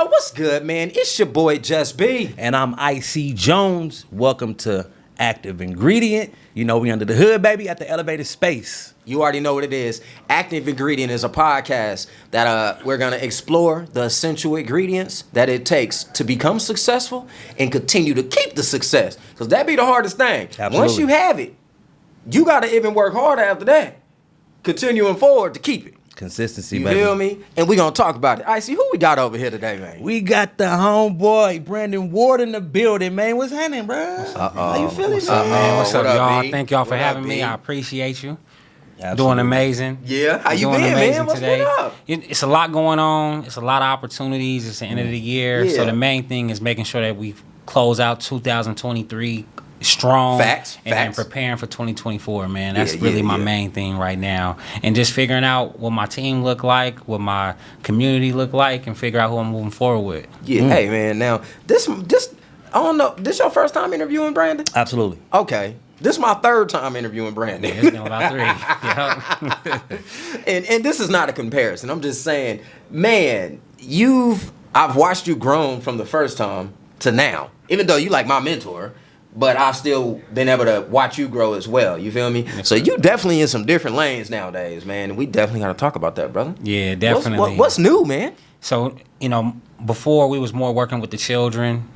Yo, what's good, man? It's your boy Just B. And I'm IC Jones. Welcome to Active Ingredient. You know, we under the hood, baby, at the elevated space. You already know what it is. Active Ingredient is a podcast that we're going to explore the essential ingredients that it takes to become successful and continue to keep the success. Because that be the hardest thing. Absolutely. Once you have it, you got to even work harder after that. Continuing forward to keep it. Consistency, You baby. feel me? And we're going to talk about it. I see who we got over here today, man. We got the homeboy, Brandon Ward, in the building, man. What's happening, bro? How you feeling, What's up, man? What's up, What up, y'all? B? Thank y'all for What up, having me. B? I appreciate you. Absolutely. Doing amazing. Yeah, how you Doing been, amazing man? What's today. been up? It's a lot going on. It's a lot of opportunities. It's the end of the year. Yeah. So the main thing is making sure that we close out 2023 strong. Facts. And preparing for 2024, man. That's Yeah, really yeah, my yeah. main thing right now. And just figuring out what my team look like, what my community look like, and figure out who I'm moving forward with. Yeah, hey, man. Now, this, I don't know. This your first time interviewing Brandon? Absolutely. Okay. This is my third time interviewing Brandon. It's been about 3. Yep. and this is not a comparison. I'm just saying, man, I've watched you grown from the first time to now. Even though you like my mentor, but I've still been able to watch you grow as well. You feel me? So you definitely in some different lanes nowadays, man. And we definitely got to talk about that, brother. Yeah, definitely. What's new, man? So, before we was more working with the children.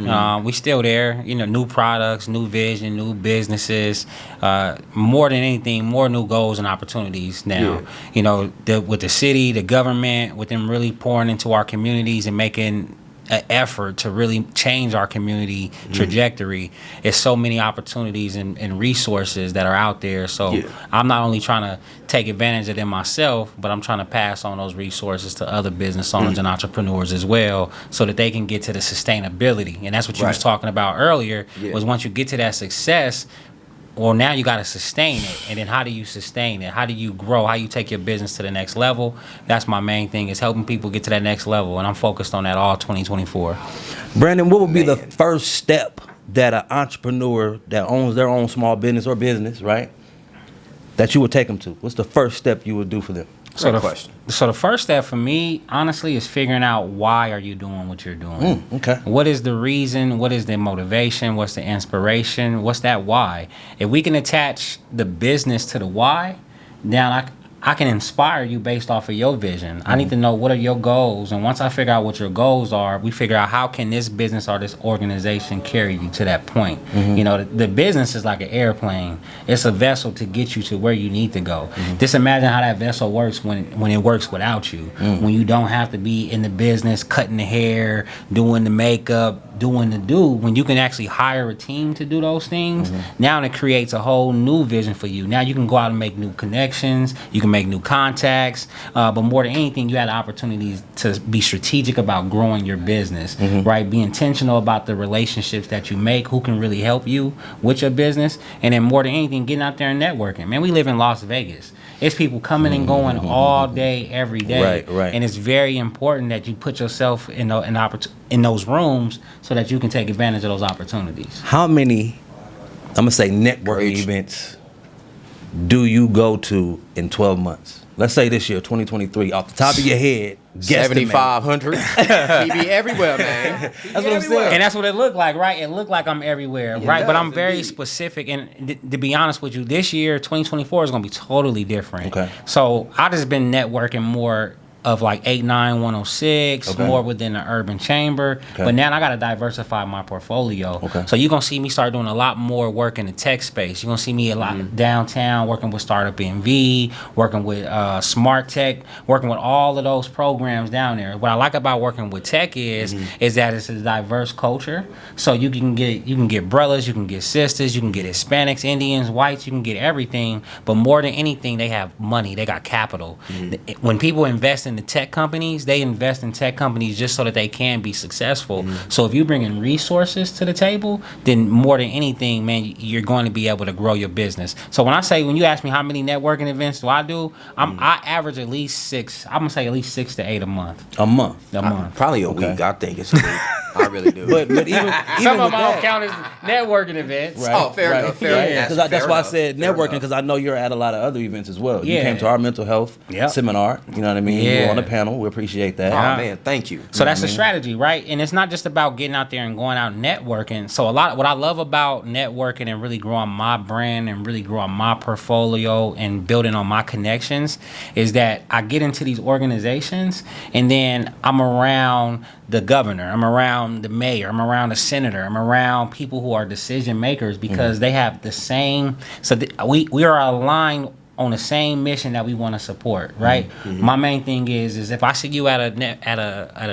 We still there, new products, new vision, new businesses, more than anything, more new goals and opportunities now. With the city, the government, with them really pouring into our communities and making an effort to really change our community trajectory. There's so many opportunities and resources that are out there. So I'm not only trying to take advantage of them myself, but I'm trying to pass on those resources to other business owners and entrepreneurs as well, so that they can get to the sustainability. And that's what you was talking about earlier, was once you get to that success, well, now you got to sustain it. And then how do you sustain it? How do you grow? How you take your business to the next level? That's my main thing, is helping people get to that next level. And I'm focused on that all 2024. Brandon, what would be the first step that an entrepreneur that owns their own small business or business, right, that you would take them to? What's the first step you would do for them? So question. So the first step for me, honestly, is figuring out, why are you doing what you're doing? Okay. What is the reason? What is the motivation? What's the inspiration? What's that why? If we can attach the business to the why, then I can inspire you based off of your vision. I need to know, what are your goals? And once I figure out what your goals are, we figure out, how can this business or this organization carry you to that point? The business is like an airplane. It's a vessel to get you to where you need to go. Just imagine how that vessel works when it works without you. When you don't have to be in the business, cutting the hair, doing the makeup, doing the when you can actually hire a team to do those things, now it creates a whole new vision for you. Now you can go out and make new connections, you can make new contacts, but more than anything, you had opportunities to be strategic about growing your business, right? Be intentional about the relationships that you make, who can really help you with your business, and then more than anything, getting out there and networking. Man, we live in Las Vegas. It's people coming and going all day, every day. Right. And it's very important that you put yourself in those rooms so that you can take advantage of those opportunities. How many, I'm going to say, networking events do you go to in 12 months? Let's say this year, 2023, off the top of your head, guesstimate. 7,500. He be everywhere, man. That's what I'm saying. And that's what it looked like, right? It looked like I'm everywhere, right? does, But I'm very indeed. specific. And to be honest with you, this year, 2024, is going to be totally different. Okay. So I just been networking more of like 89106, more within the urban chamber. Okay. But now I got to diversify my portfolio. Okay. So you're going to see me start doing a lot more work in the tech space. You're going to see me a lot downtown, working with Startup NV, working with Smart Tech, working with all of those programs down there. What I like about working with tech is that it's a diverse culture. So you can get brothers, you can get sisters, you can get Hispanics, Indians, whites, you can get everything. But more than anything, they have money, they got capital. When people invest in the tech companies, they invest in tech companies just so that they can be successful. So if you bring in resources to the table, then more than anything, man, you're going to be able to grow your business. So when you ask me how many networking events do I do, I average at least 6. I'm gonna say at least 6 to 8 a month. A month. A month. Probably a week, I think it's a week. I really do. But even Some with of them don't that, count as networking events. right, Oh, fair enough, fair enough. Because that's Fair why I enough, said fair networking, enough. because I know you're at a lot of other events as well. You Yeah. came to our mental health Yep. seminar. You know what I mean? You were Yeah. on the panel. We appreciate that. Oh man, thank you. So that's the strategy, right? And it's not just about getting out there and going out networking. So what I love about networking and really growing my brand and really growing my portfolio and building on my connections is that I get into these organizations and then I'm around the governor, I'm around the mayor, I'm around the senator, I'm around people who are decision makers because they have the same. So we are aligned on the same mission that we want to support, right? My main thing is if I see you at a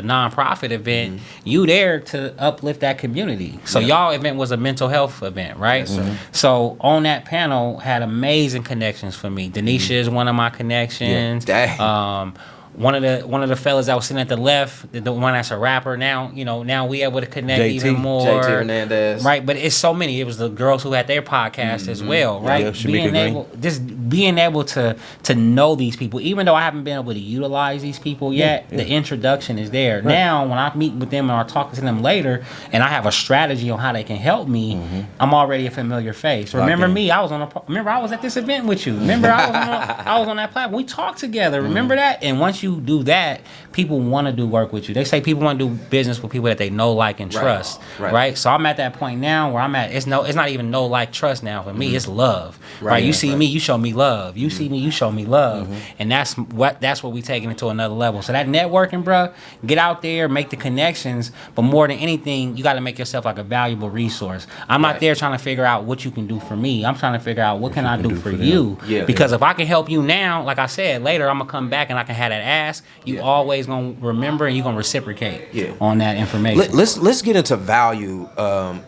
nonprofit event, you there to uplift that community. So y'all event was a mental health event, right? Yes, sir. So on that panel had amazing connections for me. Denisha is one of my connections. Yeah. Dang. One of the fellas that was sitting at the left, the one that's a rapper now, now we able to connect JT. even more. JT Hernandez. Right, but it's so many. It was the girls who had their podcast as well, right? Yeah, Shamika Green. Being able to know these people, even though I haven't been able to utilize these people yet, the introduction is there. Right. Now, when I meet with them and I talk to them later, and I have a strategy on how they can help me, I'm already a familiar face. Remember me? I was at this event with you. Remember I was on that platform. We talked together. Remember that? And once you do that, people want to do work with you. They say people want to do business with people that they know, like, and trust. Right. So I'm at that point now where I'm at. It's not even know, like, trust now for me. It's love. Right. You see me, you show me love. You see me, you show me love. And that's what we taking it to another level. So that networking, bro, get out there, make the connections. But more than anything, you got to make yourself like a valuable resource. I'm not there trying to figure out what you can do for me. I'm trying to figure out what can I do for you. Yeah. Because if I can help you now, like I said, later I'm gonna come back and I can have that ask. You always gonna remember and you gonna reciprocate on that information. Let's get into value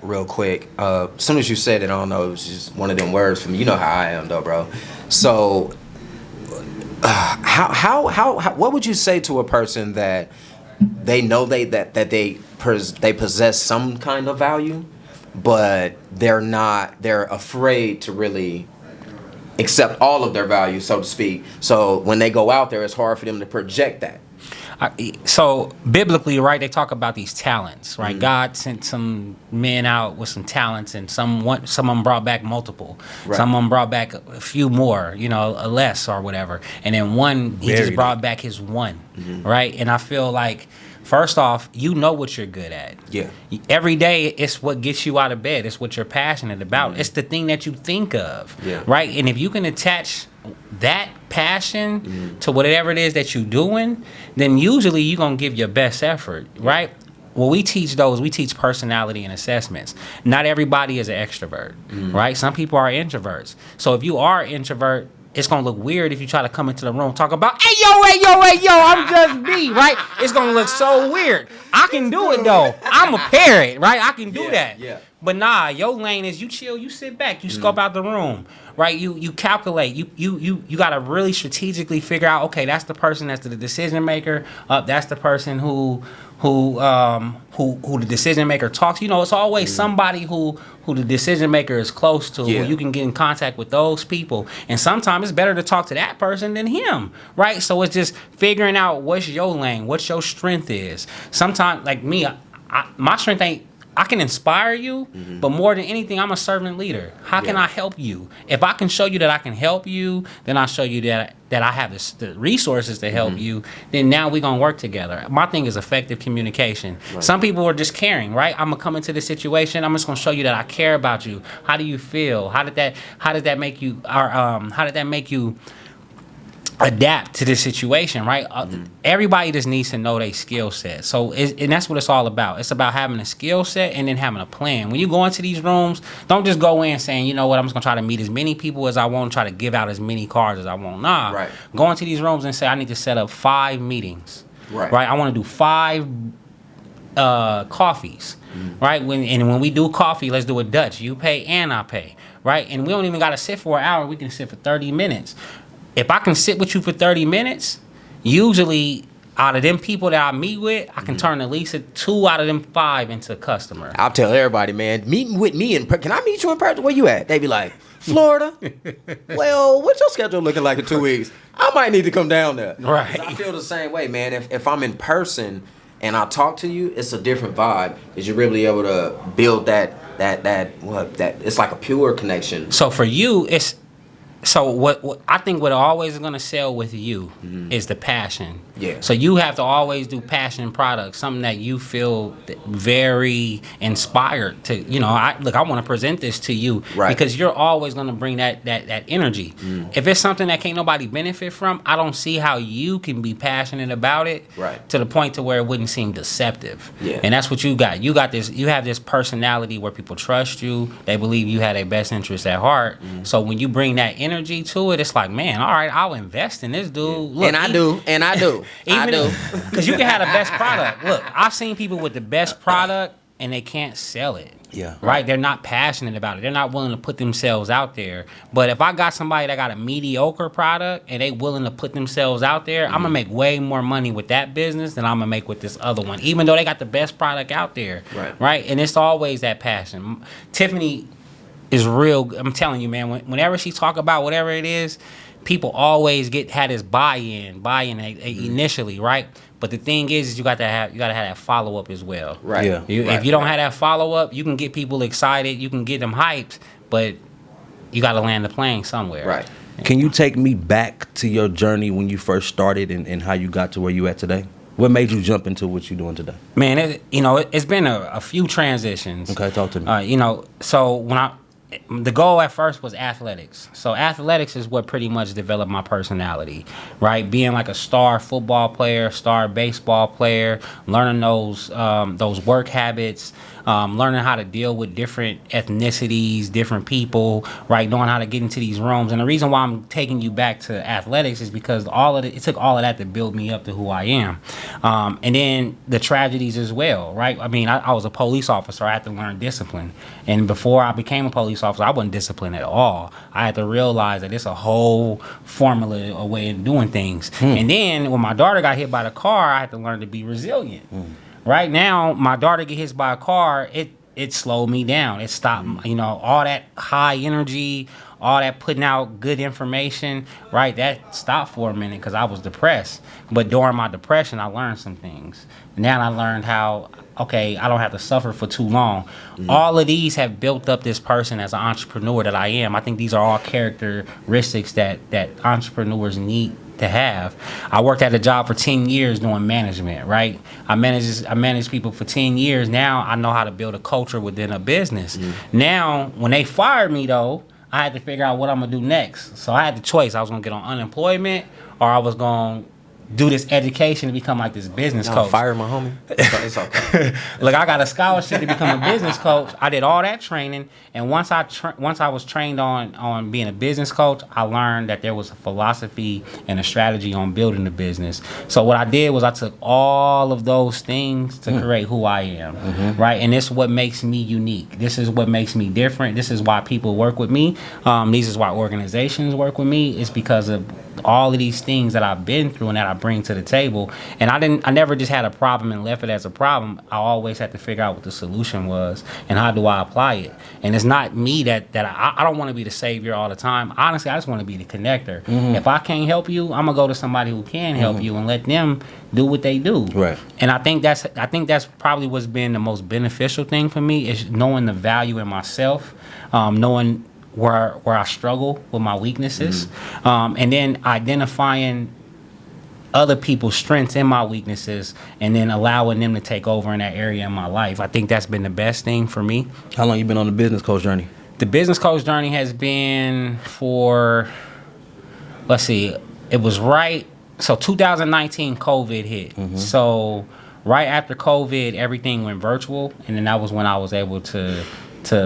real quick. As soon as you said it, I don't know, it was just one of them words for me. You know how I am though, bro. So how what would you say to a person that they know they possess some kind of value, but they're afraid to really accept all of their value, so to speak. So when they go out there, it's hard for them to project that. So biblically, right, they talk about these talents, right? God sent some men out with some talents, and some of them brought back multiple. Right. Some of them brought back a few more, a less or whatever. And then one, he just brought back his one, right? And I feel like, first off, you know what you're good at. Yeah. Every day, it's what gets you out of bed. It's what you're passionate about. It's the thing that you think of, right? And if you can attach that passion to whatever it is that you're doing, then usually you're going to give your best effort, right? Well, we teach personality and assessments. Not everybody is an extrovert, right? Some people are introverts. So if you are an introvert, it's going to look weird if you try to come into the room talk about, hey, yo, I'm just me, right? It's going to look so weird. I can do it, though. I'm a parrot, right? I can do that. Yeah. But nah, your lane is you chill, you sit back, you scope out the room, right? You calculate, you got to really strategically figure out, okay, that's the person that's the decision maker. That's the person who the decision maker talks. It's always somebody who the decision maker is close to, who you can get in contact with those people. And sometimes it's better to talk to that person than him, right? So it's just figuring out what's your lane, what your strength is. Sometimes, like me, my strength ain't, I can inspire you, but more than anything, I'm a servant leader. How can I help you? If I can show you that I can help you, then I'll show you that I have the resources to help you, then now we're going to work together. My thing is effective communication. Right. Some people are just caring, right? I'm going to come into this situation. I'm just going to show you that I care about you. How do you feel? How did that make you, how did that make you adapt to this situation, right? Everybody just needs to know their skill set. So, and that's what it's all about. It's about having a skill set and then having a plan. When you go into these rooms, don't just go in saying, you know what, I'm just going to try to meet as many people as I want, try to give out as many cards as I want. Nah. Right. Go into these rooms and say, I need to set up 5 meetings. Right. I want to do 5 coffees. Right? When we do coffee, let's do a Dutch. You pay and I pay. Right? And we don't even got to sit for an hour. We can sit for 30 minutes. If I can sit with you for 30 minutes, usually out of them people that I meet with, I can turn at least 2 out of them 5 into a customer. I'll tell everybody, man, meeting with me can I meet you in person? Where you at? They be like, Florida. Well, what's your schedule looking like in 2 weeks? I might need to come down there. Right. I feel the same way, man. If I'm in person and I talk to you, it's a different vibe because you're really able to build that it's like a pure connection. So for you, it's so what I think what always is gonna sell with you is the passion. Yeah. So you have to always do passion products, something that you feel very inspired to. I want to present this to you, right? Because you're always gonna bring that energy. If it's something that can't nobody benefit from, I don't see how you can be passionate about it, right? To the point to where it wouldn't seem deceptive. Yeah. And that's what you got. You got this. You have this personality where people trust you. They believe you have their best interest at heart. So when you bring that energy to it, it's like, man, all right, I'll invest in this dude. Look, and I do. Because you can have the best product. Look, I've seen people with the best product and they can't sell it. Yeah. Right? They're not passionate about it. They're not willing to put themselves out there. But if I got somebody that got a mediocre product and they willing to put themselves out there, I'm going to make way more money with that business than I'm going to make with this other one, even though they got the best product out there. Right? And it's always that passion. Tiffany is real. I'm telling you, man, whenever she talk about whatever it is, people always had this buy-in initially, right? But the thing is you got to have that follow-up as well. Right. Yeah. If you don't have that follow-up, you can get people excited, you can get them hyped, but you got to land the plane somewhere. Right. Can you take me back to your journey when you first started and how you got to where you at today? What made you jump into what you're doing today? Man, it's been a few transitions. Okay, talk to me. So when the goal at first was athletics. So athletics is what pretty much developed my personality, right? Being like a star football player, star baseball player, learning those work habits, learning how to deal with different ethnicities, different people, right? Knowing how to get into these rooms. And the reason why I'm taking you back to athletics is because it took all of that to build me up to who I am. And then the tragedies as well, right? I mean, I was a police officer. I had to learn discipline. And before I became a police officer, I wasn't disciplined at all. I had to realize that it's a whole formula, a way of doing things. And then when my daughter got hit by the car, I had to learn to be resilient. Right now, my daughter get hit by a car, it slowed me down. It stopped, all that high energy, all that putting out good information, right? That stopped for a minute because I was depressed. But during my depression, I learned some things. Now I learned how, okay, I don't have to suffer for too long. All of these have built up this person as an entrepreneur that I am. I think these are all characteristics that entrepreneurs need to have. I worked at a job for 10 years doing management, right? I managed people for 10 years. Now I know how to build a culture within a business. Now, when they fired me though, I had to figure out what I'm gonna do next. So I had the choice. I was gonna get on unemployment or I was gonna do this education to become like this business coach. Fire my homie. It's okay. Look, I got a scholarship to become a business coach. I did all that training, and once I was trained on being a business coach, I learned that there was a philosophy and a strategy on building the business. So what I did was I took all of those things to create who I am, right? And this is what makes me unique. This is what makes me different. This is why people work with me. This is why organizations work with me. It's because of all of these things that I've been through and that I bring to the table. And I never just had a problem and left it as a problem. I always had to figure out what the solution was and how do I apply it. And it's not me that I don't want to be the savior all the time. Honestly, I just want to be the connector. If I can't help you, I'm gonna go to somebody who can help you and let them do what they do. Right. And I think that's probably what's been the most beneficial thing for me is knowing the value in myself, knowing where I struggle with my weaknesses, and then identifying other people's strengths and my weaknesses, and then allowing them to take over in that area in my life. I think that's been the best thing for me. How long you been on the business coach journey? The business coach journey has been for, let's see, it was so 2019 COVID hit. So right after COVID, everything went virtual, and then that was when I was able to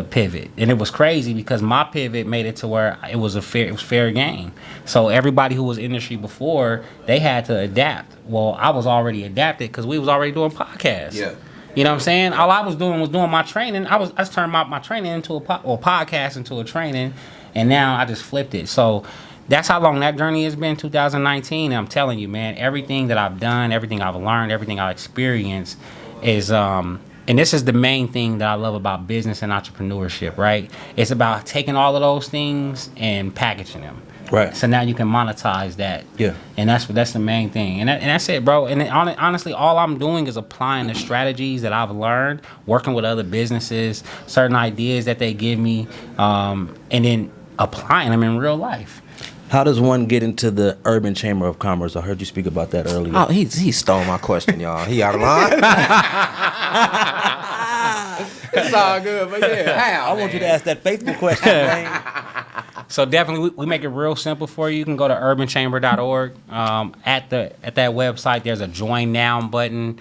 pivot. And it was crazy because my pivot made it to where it was fair game. So everybody who was in the industry before, they had to adapt. Well, I was already adapted because we was already doing podcasts. Yeah. You know what I'm saying? All I was doing my training. I just turned my training into a podcast into a training, and now I just flipped it. So that's how long that journey has been, 2019. And I'm telling you, man, everything that I've done, everything I've learned, everything I've experienced is and this is the main thing that I love about business and entrepreneurship, right? It's about taking all of those things and packaging them, Right. So now you can monetize that. Yeah. And that's the main thing. And that's it, bro. And honestly, all I'm doing is applying the strategies that I've learned, working with other businesses, certain ideas that they give me, and then applying them in real life. How does one get into the Urban Chamber of Commerce? I heard you speak about that earlier. Oh, he stole my question, y'all. He out of line. It's all good, but yeah, how? I want you to ask that faithful question, man. So definitely, we make it real simple for you. You can go to urbanchamber.org. At that website, there's a Join Now button.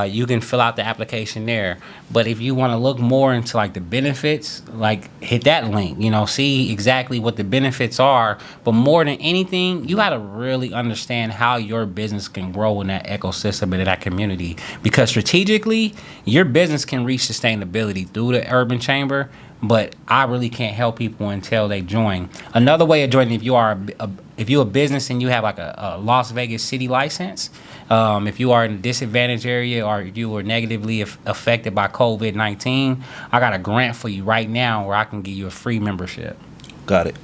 You can fill out the application there. But if you want to look more into like the benefits, like hit that link. See exactly what the benefits are. But more than anything, you got to really understand how your business can grow in that ecosystem and in that community. Because strategically, your business can reach sustainability through the Urban Chamber. But I really can't help people until they join. Another way of joining, if you're a business and you have like a Las Vegas city license, if you are in a disadvantaged area or if you were negatively affected by COVID-19, I got a grant for you right now where I can give you a free membership. Got it.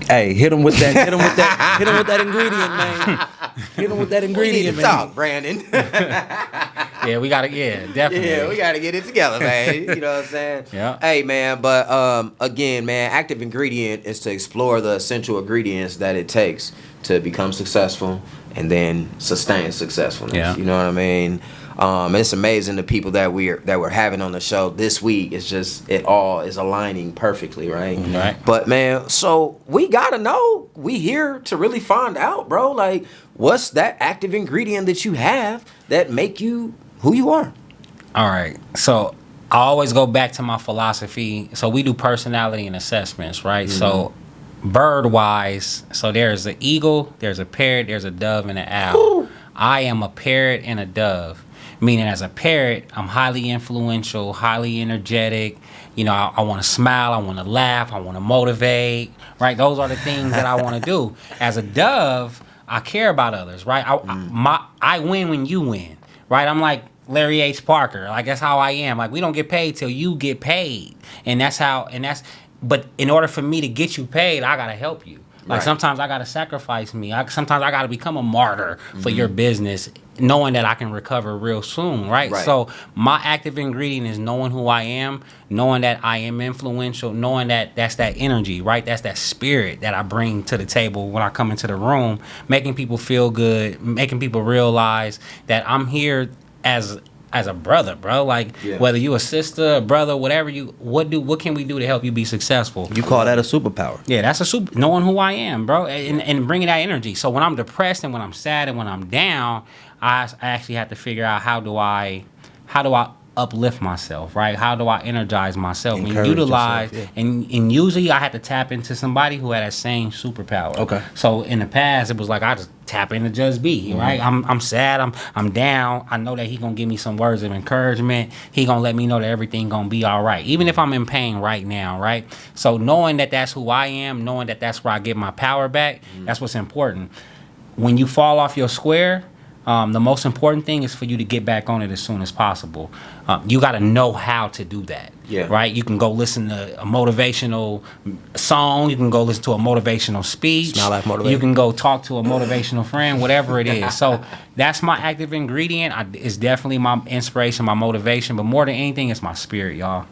Hey, hit him with that. Hit him with that ingredient, man. Hit him with that ingredient, we need to man. talk, Brandon. Yeah, we gotta. Yeah, definitely. Yeah, we gotta get it together, man. You know what I'm saying? Yeah. Hey, man, but again, man, active ingredient is to explore the essential ingredients that it takes to become successful and then sustain successfulness. Yeah. You know what I mean? It's amazing the people that we're having on the show this week. It's just it all is aligning perfectly, right? Right. But man, so we gotta know. We here to really find out, bro. Like, what's that active ingredient that you have that make you who you are? All right. So I always go back to my philosophy. So we do personality and assessments, right? Mm-hmm. So bird wise, so there's an eagle, there's a parrot, there's a dove, and an owl. Ooh. I am a parrot and a dove. Meaning, as a parrot, I'm highly influential, highly energetic. I want to smile, I want to laugh, I want to motivate, right? Those are the things that I want to do. As a dove, I care about others, right? I win when you win, right? I'm like Larry H. Parker. Like, that's how I am. Like, we don't get paid till you get paid. But in order for me to get you paid, I got to help you. Like, right. Sometimes I got to sacrifice me. Sometimes I got to become a martyr for your business, knowing that I can recover real soon, right? So my active ingredient is knowing who I am, knowing that I am influential, knowing that that's that energy, right? That's that spirit that I bring to the table when I come into the room, making people feel good, making people realize that I'm here as a brother, bro. Like, whether you a sister, a brother, whatever what can we do to help you be successful? You call that a superpower. Yeah, that's knowing who I am, bro, and bringing that energy. So when I'm depressed and when I'm sad and when I'm down, I actually have to figure out how do I uplift myself, right? How do I energize myself and utilize yourself, and usually I had to tap into somebody who had that same superpower. Okay. So in the past it was like I just tap into Just B, right? I'm sad, I'm down. I know that he gonna give me some words of encouragement. He gonna let me know that everything gonna be all right, even if I'm in pain right now, right? So knowing that that's who I am, knowing that that's where I get my power back, that's what's important. When you fall off your square, the most important thing is for you to get back on it as soon as possible. You got to know how to do that, right? You can go listen to a motivational song. You can go listen to a motivational speech. Smile Life Motivate. You can go talk to a motivational friend, whatever it is. So that's my active ingredient. It's definitely my inspiration, my motivation. But more than anything, it's my spirit, y'all.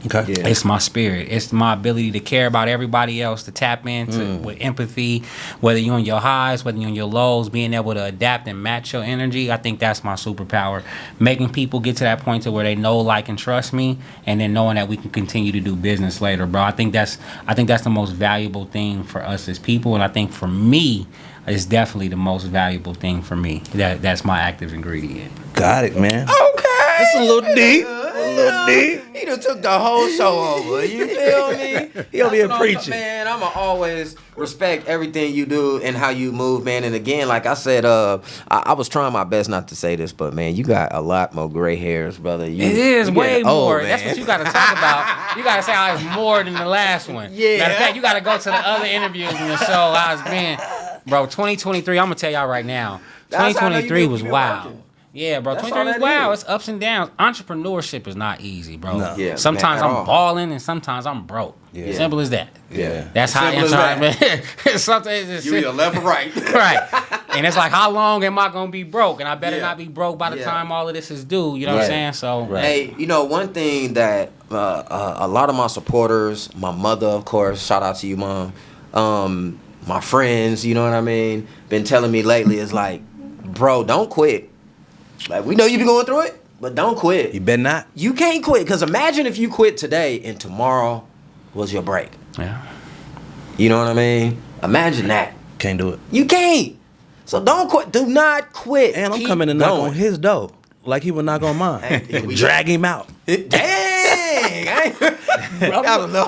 Okay. Yeah. It's my spirit. It's my ability to care about everybody else, to tap into with empathy, whether you're on your highs, whether you're on your lows, being able to adapt and match your energy. I think that's my superpower. Making people get to that point to where they know, like, and trust me, and then knowing that we can continue to do business later, bro. I think that's the most valuable thing for us as people, and I think for me, it's definitely the most valuable thing for me. That's my active ingredient. Got it, man. Okay. It's a little deep. He done took the whole show over. You feel me? He over here preaching. Man, I'ma always respect everything you do and how you move, man. And again, like I said, I was trying my best not to say this, but man, you got a lot more gray hairs, brother. It is way more. That's what you got to talk about. You got to say how it's more than the last one. Yeah. Matter of fact, you got to go to the other interviews in the show. How it's been, bro. 2023. I'm gonna tell y'all right now. 2023 was wild. Yeah, bro. That's 23 all is that wow. is. It's ups and downs. Entrepreneurship is not easy, bro. No. Yeah, Sometimes man, at I'm all. balling and sometimes I'm broke. Yeah. Simple as that. Yeah. That's how Simple as that. sometimes it's You either left or right. right. And it's like, how long am I gonna be broke? And I better Yeah. not be broke by the Yeah. time all of this is due. You know what Right. I'm saying? So Right. Hey, you know, one thing that a lot of my supporters, my mother, of course, shout out to you, Mom, my friends, you know what I mean, been telling me lately is like, bro, don't quit. Like, we know you be going through it, but don't quit. You better not. You can't quit, because imagine if you quit today and tomorrow was your break. yeah. You know what I mean? Imagine that. Can't do it. You can't. So don't quit. Do not quit. And I'm Keep coming to knock going. on his door like he would knock on mine. Hey, here we Drag him out. Dang! I'm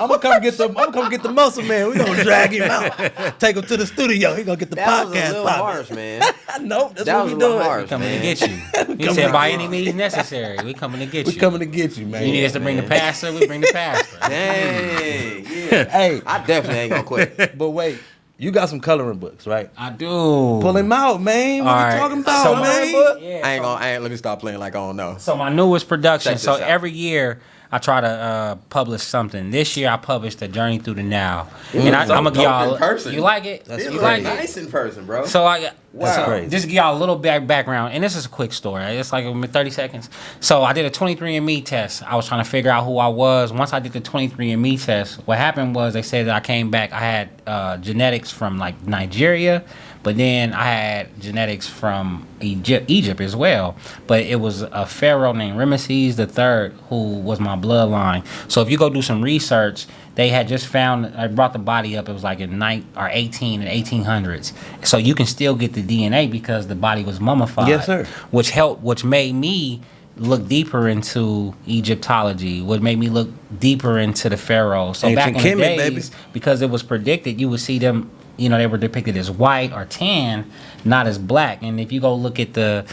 gonna come get the muscle man. We gonna drag him out. Take him to the studio. He gonna get the That was a podcast little popping. harsh, man. Nope, that's That what was we a little doing. harsh. Coming Man. to get you. He said, by any means necessary, we coming to get We you. coming to get you, man. You need us to bring the pastor, we bring the pastor. Dang. Yeah. Hey, I definitely ain't gonna quit. but wait, you got some coloring books, right? I do. Pull him out, man. What All you right. talking about, So- man? Yeah, I ain't. Let me stop playing like I don't know. So my newest production. Check So this out. every year I try to publish something. This year I published a Journey Through the Now, and I'm gonna give dope y'all. in person. You like it? That's It you look like crazy. it? nice in person, bro. So I Wow. so Crazy. just give y'all a little background, and this is a quick story. It's like 30 seconds. So I did a 23andMe test. I was trying to figure out who I was. Once I did the 23andMe test, what happened was they said that I came back. I had genetics from like Nigeria, but then I had genetics from Egypt as well. But it was a pharaoh named Ramesses III who was my bloodline. So if you go do some research, they had just found. I brought the body up. It was like in 1800s. So you can still get the DNA because the body was mummified. Yes, sir. Which made me look deeper into Egyptology. What made me look deeper into the pharaohs. So back Ancient in the Kemet, days, baby. because it was predicted, you would see them. You know, they were depicted as white or tan, not as black. And if you go look at the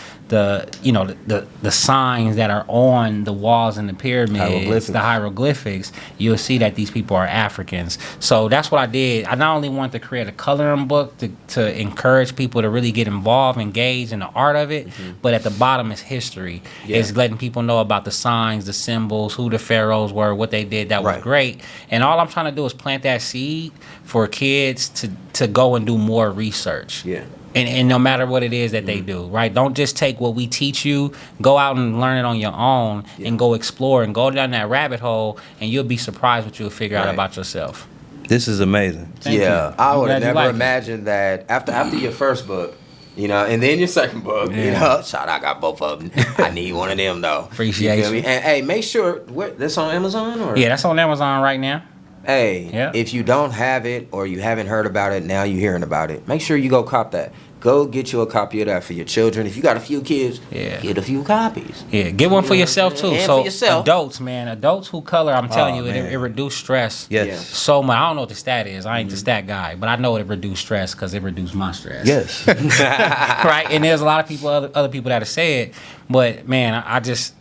signs that are on the walls in the pyramids, Hieroglyphics. the hieroglyphics, you'll see that these people are Africans. So that's what I did. I not only wanted to create a coloring book to encourage people to really get involved, engage in the art of it, but at the bottom is history. Yeah. It's letting people know about the signs, the symbols, who the pharaohs were, what they did. That was Right. great. And all I'm trying to do is plant that seed for kids to go and do more research. Yeah. And no matter what it is that they do, right? Don't just take what we teach you. Go out and learn it on your own and go explore and go down that rabbit hole, and you'll be surprised what you'll figure out Right. about yourself. This is amazing. Thank yeah, you. I I'm would have glad you never like it. imagined that after your first book, you know, and then your second book, you Yeah. know, shout out, I got both of them. I need one of them though. Appreciate You feel you. me? And hey, make sure this on Amazon or Yeah, that's on Amazon right now. Hey, Yeah. if you don't have it or you haven't heard about it, now you're hearing about it. Make sure you go cop that. Go get you a copy of that for your children. If you got a few kids, Yeah. get a few copies. Yeah, get one for yourself too. And So for yourself. adults who color, I'm telling Oh, you, man. it reduced stress. Yes. Yeah. So much. I don't know what the stat is. I ain't the stat guy, but I know it reduced stress because it reduced my stress. Yes. Right. And there's a lot of people, other people that have said, but man, I just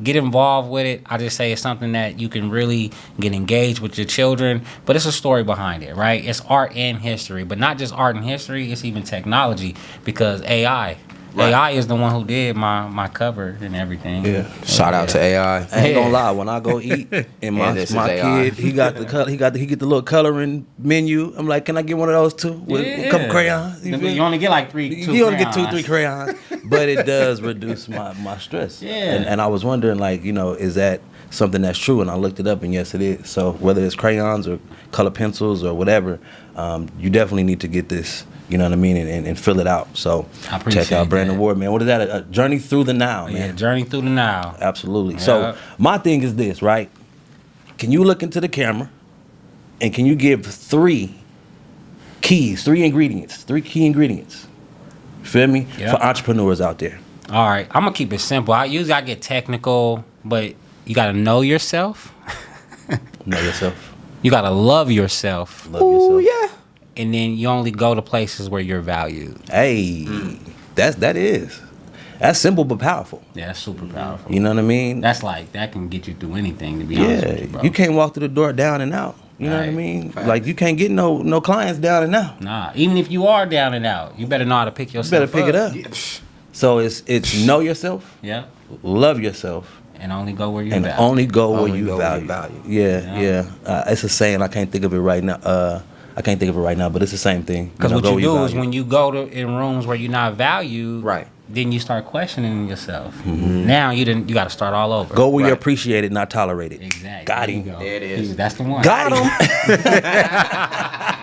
get involved with it. I just say it's something that you can really get engaged with your children, but it's a story behind it, right? It's art and history, but not just art and history. It's even technology because AI. Right. AI is the one who did my cover and everything. Yeah. Shout out to AI. I ain't gonna lie. When I go eat, and Yeah, my this is my AI. kid, he got the little coloring menu. I'm like, can I get one of those too with a couple crayons? You, feel me? only get like two You only get crayons. 2-3 crayons, but it does reduce my stress. Yeah. And I was wondering, like, you know, is that something that's true? And I looked it up, and yes, it is. So whether it's crayons or color pencils or whatever, you definitely need to get this. You know what I mean, and fill it out. So I appreciate check out Brandon that. Ward, man. What is that? A journey through the now, man. Yeah, Journey Through the Now. Absolutely. Yeah. So my thing is this, right? Can you look into the camera and can you give three key ingredients? Feel me? Yeah. For entrepreneurs out there. All right, I'm gonna keep it simple. I get technical, but you gotta know yourself. Know yourself. You gotta love yourself, Love yourself. yeah. and then you only go to places where you're valued. Hey, that's simple but powerful. Yeah, that's super powerful. You know what I mean? That can get you through anything. To be honest with you, bro. You can't walk through the door down and out. You know what I Right. mean? Facts. Like you can't get no clients down and out. Nah, even if you are down and out, you better know how to pick You yourself better pick it up. Yeah. So it's know yourself, Yeah. love yourself, And only go where you're and valued. only go where Only you go where you value. value. Yeah. It's a saying. I can't think of it right now. But it's the same thing. Because know, what go you where do is value. when you go to in rooms where you're not valued, Right. then you start questioning yourself. Now you got to start all over. Go where you're Right. appreciated, not tolerated. Exactly. Got There you him. go. There it is. That's the one. Got him.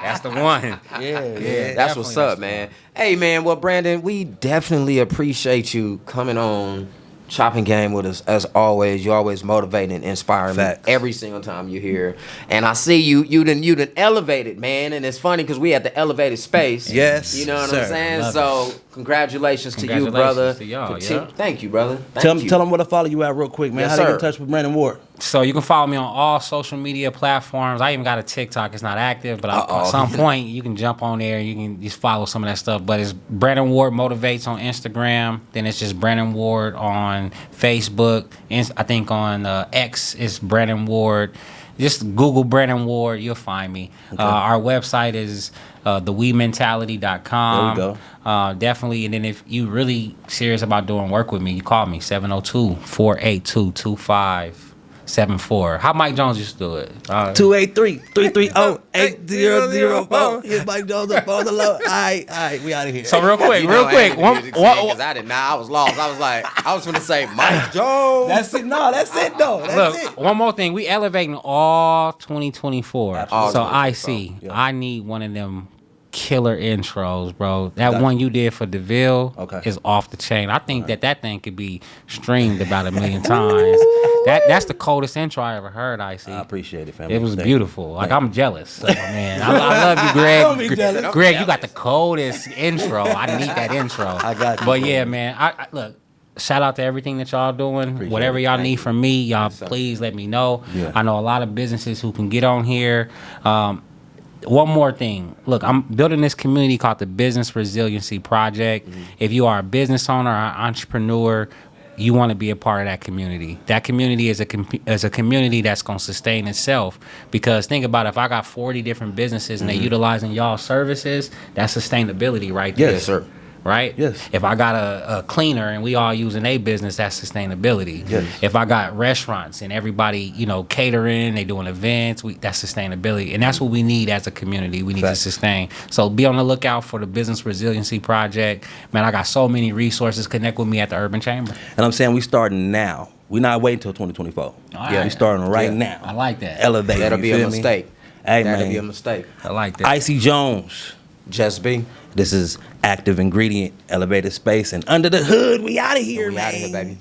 That's the one. Yeah. That's what's Definitely up, man. Hey, man. Well, Brandon, we definitely appreciate you coming on Chopping Game with us as always. You always motivate and inspire Facts. me every single time you're here. And I see you done elevated, man. And it's funny because we at the elevated space. Yes, You know what sir. I'm saying? Love So congratulations to you, Congratulations brother. to y'all, Continue- yeah. Thank you, brother. Tell Thank you. them where to follow you at real quick, man. Yes, How to get sir. in touch with Brandon Ward? So you can follow me on all social media platforms. I even got a TikTok. It's not active, but at some point you can jump on there. You can just follow some of that stuff. But it's Brandon Ward Motivates on Instagram. Then it's just Brandon Ward on Facebook. And I think on X it's Brandon Ward. Just Google Brandon Ward. You'll find me. Our website is thewementality.com. There we go. Definitely. And then if you really serious about doing work with me, you call me 702-482-2574. How Mike Jones used to do it. 283-330-8004. Hit Mike Jones up on the low. All right, we out of here. So real quick, You know I ain't one, the music scene 'cause I did not. I was lost. I was going to say Mike Jones. That's it. No, that's it, though. That's look, it. one more thing. We elevating all 2024. Absolutely. So All I 2024. see. Yeah. I need one of them killer intros, bro. That Gotcha. one you did for DeVille Okay. is off the chain. I think that thing could be streamed about 1 million times. That's the coldest intro I ever heard, I see. I appreciate it, family. It was Thank beautiful. Like, Thank I'm jealous. Like, man, I love you, Greg. Don't be jealous. Greg, you got the coldest intro. I need that intro. I got you, But bro. yeah, man. I look. Shout out to everything that y'all doing. Appreciate Whatever it. y'all Thank need you. from me, y'all Yes, sir. please let me know. Yeah. I know a lot of businesses who can get on here. One more thing. Look, I'm building this community called the Business Resiliency Project. If you are a business owner or an entrepreneur, you want to be a part of that community. That community is a community that's going to sustain itself. Because think about it, if I got 40 different businesses and they utilizing y'all services, that's sustainability right there. Yes, sir. Right? Yes. If I got a cleaner and we all using a business, that's sustainability. Yes. If I got restaurants and everybody, catering, they doing events, that's sustainability. And that's what we need as a community. We need Facts. to sustain. So be on the lookout for the Business Resiliency Project. Man, I got so many resources. Connect with me at the Urban Chamber. And I'm saying we starting now. We're not waiting until 2024. All right. We starting right Yeah. now. I like that. Elevate. That'll you be a feel me? mistake. Hey, That'll man. be a mistake. I like that. Icy Jones. Just be. This is Active Ingredient, Elevated Space, and Under the Hood. We out of here, We man. out of here, baby.